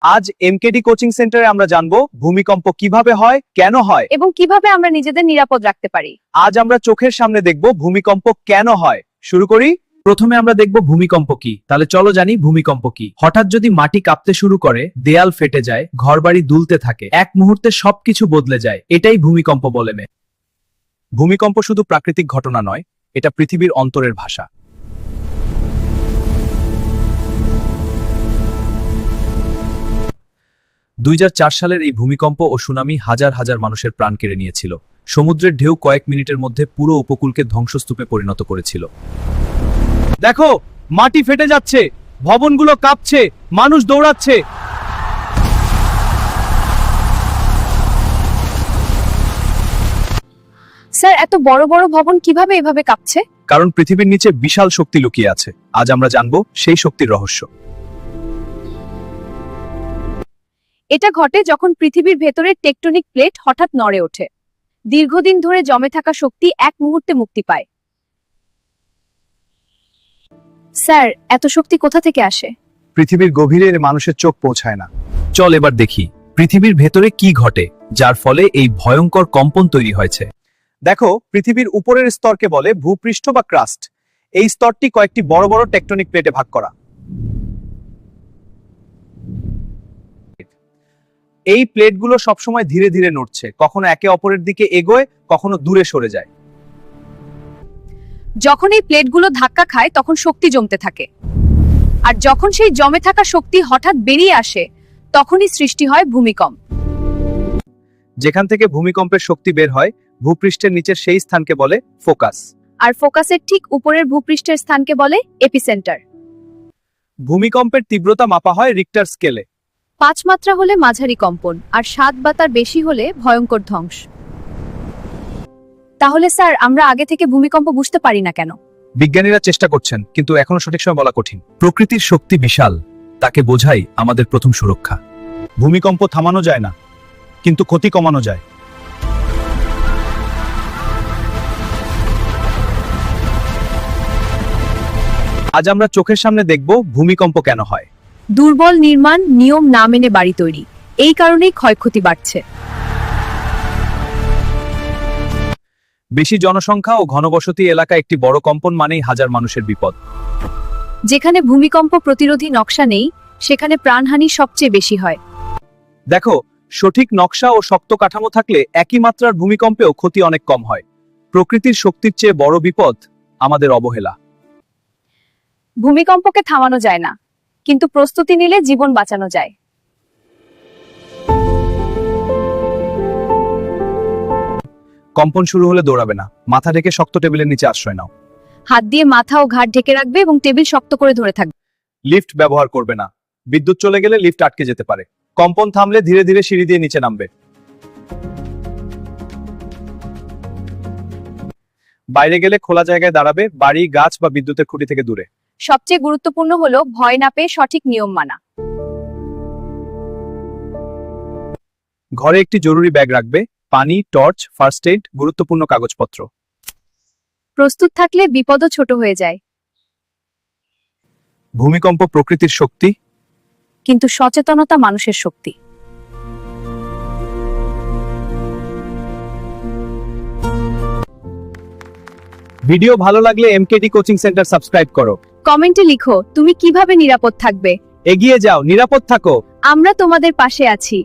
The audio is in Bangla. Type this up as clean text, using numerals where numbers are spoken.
আজ এমকেডি কোচিং সেন্টারে আমরা জানবো ভূমিকম্প কিভাবে হয়, কেন হয় এবং কিভাবে আমরা নিজেদের নিরাপদ রাখতে পারি। আজ আমরা চোখের সামনে দেখব ভূমিকম্প কেন হয়। শুরু করি। প্রথমে আমরা দেখব ভূমিকম্প কি। তাহলে চলো জানি ভূমিকম্প কি। হঠাৎ যদি মাটি কাঁপতে শুরু করে, দেয়াল ফেটে যায়, ঘরবাড়ি দুলতে থাকে, এক মুহূর্তে সবকিছু বদলে যায়, এটাই ভূমিকম্প বলে। ভূমিকম্প শুধু প্রাকৃতিক ঘটনা নয়, এটা পৃথিবীর অন্তরের ভাষা। 2004 সালের এই ভূমিকম্প ও সুনামি হাজার হাজার মানুষের প্রাণ কেড়ে নিয়েছিল। সমুদ্রের ঢেউ কয়েক মিনিটের মধ্যে পুরো উপকূলকে ধ্বংসস্তূপে পরিণত করেছিল। দেখো, মাটি ফেটে যাচ্ছে, ভবনগুলো কাঁপছে, মানুষ দৌড়াচ্ছে। স্যার, এত বড় বড় ভবন কিভাবে এভাবে কাঁপছে? কারণ পৃথিবীর নিচে বিশাল শক্তি লুকিয়ে আছে। আজ আমরা জানবো সেই শক্তির রহস্য। এটা ঘটে যখন পৃথিবীর ভেতরের টেকটনিক প্লেট হঠাৎ নড়ে ওঠে। দীর্ঘদিন ধরে জমে থাকা শক্তি এক মুহূর্তে মুক্তি পায়। স্যার, এত শক্তি কোথা থেকে আসে? পৃথিবীর গভীরে মানুষের চোখ পৌঁছায় না। চল এবার দেখি পৃথিবীর ভেতরে কি ঘটে, যার ফলে এই ভয়ঙ্কর কম্পন তৈরি হয়েছে। দেখো, পৃথিবীর উপরের স্তরকে বলে ভূপৃষ্ঠ বা ক্রাস্ট। এই স্তরটি কয়েকটি বড় বড় টেকটনিক প্লেটে ভাগ করা। এই প্লেটগুলো সবসময় ধীরে ধীরে নড়ছে, কখনো একে অপরের দিকে এগোয়, কখনো দূরে সরে যায়। যখন এই প্লেটগুলো ধাক্কা খায় তখন শক্তি জমতে থাকে, আর যখন সেই জমে থাকা শক্তি হঠাৎ বেরিয়ে আসে তখনই সৃষ্টি হয় ভূমিকম্প। যেখান থেকে ভূমিকম্পের শক্তি বের হয়, ভূপৃষ্ঠের নিচের সেই স্থানকে বলে ফোকাস। আর ফোকাসের ঠিক উপরের ভূপৃষ্ঠের স্থানকে বলে এপিসেন্টার। ভূমিকম্পের তীব্রতা মাপা হয় রিক্টার স্কেলে। 5 মাত্রা হলে মাঝারি কম্পন, আর 7 বা তার বেশি হলে ভয়ঙ্কর ধ্বংস। তাহলে স্যার, আমরা আগে থেকে ভূমিকম্প বুঝতে পারি না কেন? বিজ্ঞানীরা চেষ্টা করছেন, কিন্তু এখনো সঠিক সময় বলা কঠিন। প্রকৃতির শক্তি বিশাল, তাকে বোঝাই আমাদের প্রথম সুরক্ষা। ভূমিকম্প থামানো যায় না, কিন্তু ক্ষতি কমানো যায়। আজ আমরা চোখের সামনে দেখব ভূমিকম্প কেন হয়। দুর্বল নির্মাণ, নিয়ম না মেনে বাড়ি তৈরি, এই কারণেই ক্ষয়ক্ষতি বাড়ছে। বেশি জনসংখ্যা ও ঘনবসতি এলাকা একটি বড় কম্পন মানেই হাজার মানুষের বিপদ। যেখানে ভূমিকম্প প্রতিরোধী নকশা নেই, সেখানে প্রাণহানি সবচেয়ে বেশি হয়। দেখো, সঠিক নকশা ও শক্ত কাঠামো থাকলে একই মাত্রার ভূমিকম্পেও ক্ষতি অনেক কম হয়। প্রকৃতির শক্তির চেয়ে বড় বিপদ আমাদের অবহেলা। ভূমিকম্পকে থামানো যায় না, কিন্তু প্রস্তুতি নিলে জীবন বাঁচানো যায়। কম্পন শুরু হলে দৌড়াবে না, মাথা ঢেকে শক্ত টেবিলের নিচে আশ্রয় নাও। হাত দিয়ে মাথা ও ঘাড় ঢেকে রাখবে এবং টেবিল শক্ত করে ধরে থাকবে। লিফট ব্যবহার করবে না, বিদ্যুৎ চলে গেলে লিফট আটকে যেতে পারে। কম্পন থামলে ধীরে ধীরে সিঁড়ি দিয়ে নিচে নামবে। বাইরে গেলে খোলা জায়গায় দাঁড়াবে, বাড়ি, গাছ বা বিদ্যুতের খুঁটি থেকে দূরে। সবচেয়ে গুরুত্বপূর্ণ হলো ভয় না পেয়ে সঠিক নিয়ম মানা। ঘরে একটি জরুরি ব্যাগ রাখবে, পানি, টর্চ, ফার্স্ট এইড, গুরুত্বপূর্ণ কাগজপত্র। প্রস্তুত থাকলে বিপদও ছোট হয়ে যায়। ভূমিকম্প প্রকৃতির শক্তি, কিন্তু সচেতনতা মানুষের শক্তি। ভিডিও ভালো লাগলে এমকেডি কোচিং সেন্টার সাবস্ক্রাইব করো। কমেন্টে লিখো তুমি কিভাবে নিরাপদ থাকবে। এগিয়ে যাও, নিরাপদ থাকো। আমরা তোমাদের পাশে আছি।